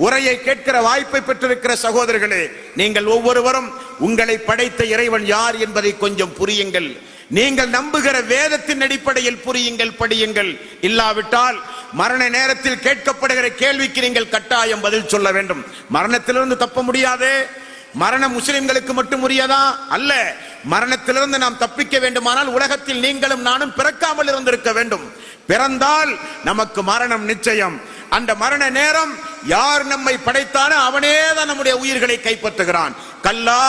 உரையை கேட்கிற வாய்ப்பை பெற்றிருக்கிற சகோதரர்களே, நீங்கள் ஒவ்வொருவரும் உங்களை படைத்த இறைவன் யார் என்பதை கொஞ்சம் புரியுங்கள். நீங்கள் நம்புகிற வேதத்தின் அடிப்படையில் புரியுங்கள், படியுங்கள். இல்லாவிட்டால் மரண நேரத்தில் கேட்கப்படுகிற கேள்விக்கு நீங்கள் கட்டாயம் பதில் சொல்ல வேண்டும். மரணத்திலிருந்து தப்ப முடியாது. மரணம் முஸ்லிம்களுக்கு மட்டும் உரியதா அல்ல. மரணத்திலிருந்து நாம் தப்பிக்க வேண்டுமானால் உலகத்தில் நீங்களும் நானும் பிறக்காமல் இருந்திருக்க வேண்டும். பிறந்தால் நமக்கு மரணம் நிச்சயம். அந்த மரண நேரம் யார் நம்மை படைத்தானோ அவனே தான் நம்முடைய உயிர்களை கைப்பற்றுகிறான். கல்லா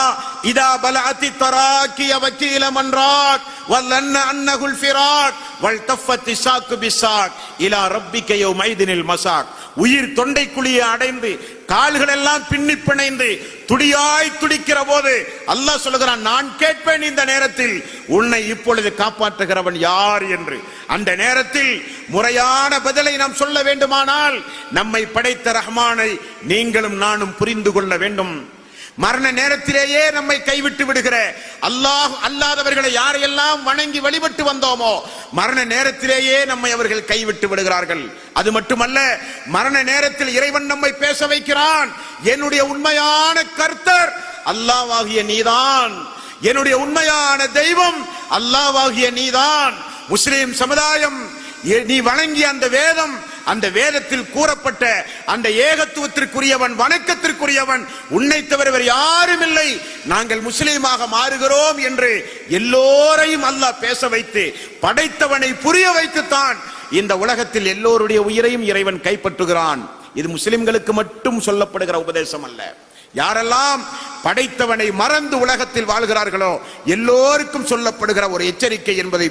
இதா பலஅத்தி தராக்கிய வக்கீல மன்றாக் வல்லன்ன அன்னகுல் ஃபிராக் வல் தஃபத்தி ஷாக்கு பிஷாக் இலா ரப்பிக யௌமைதினில் மசாக். உயிர் தொண்டை குழியை அடைந்து கால்கள் எல்லாம் பின்னி பிணைந்து துடியாய் துடிக்கிற போது அல்லாஹ் சொல்லுகிறான், நான் கேட்பேன் இந்த நேரத்தில் உன்னை இப்பொழுது காப்பாற்றுகிறவன் யார் என்று. அந்த நேரத்தில் முறையான பதிலை நாம் சொல்ல வேண்டுமானால் நம்மை படைத்த ரஹ்மானை நீங்களும் நானும் புரிந்து கொள்ள வேண்டும். மரண நேரத்திலேயே நம்மை கைவிட்டு விடுகிற அல்லாஹ் அல்லாதவர்களை யாரையெல்லாம் வணங்கி வழிபட்டு வந்தோமோ மரண நேரத்திலேயே நம்மை அவர்கள் கைவிட்டு விடுகிறார்கள். அது மட்டுமல்ல, மரண நேரத்தில் இறைவன் நம்மை பேச வைக்கிறான். என்னுடைய உண்மையான கர்த்தர் அல்லாஹ்வாகிய நீதான், என்னுடைய உண்மையான தெய்வம் அல்லாஹ்வாகிய நீதான். முஸ்லிம் சமுதாயம், நீ வணங்கிய அந்த வேதம், அந்த வேதத்தில் கூறப்பட்ட அந்த ஏகத்துவத்திற்குரியவன், வணக்கத்திற்குரியவன் உன்னை தவிர வேறு யாரும் இல்லை, நாங்கள் முஸ்லீமாக மாறுகிறோம் என்று எல்லோரையும் அல்லாஹ் பேச வைத்து படைத்தவனை புரிய வைத்துத்தான் இந்த உலகத்தில் எல்லோருடைய உயிரையும் இறைவன் கைப்பற்றுகிறான். இது முஸ்லிம்களுக்கு மட்டும் சொல்லப்படுகிற உபதேசம் அல்ல. யாரெல்லாம் படைத்தவனை மறந்து உலகத்தில் வாழ்கிறார்களோ எல்லோருக்கும் சொல்லப்படுகிற ஒரு எச்சரிக்கை என்பதை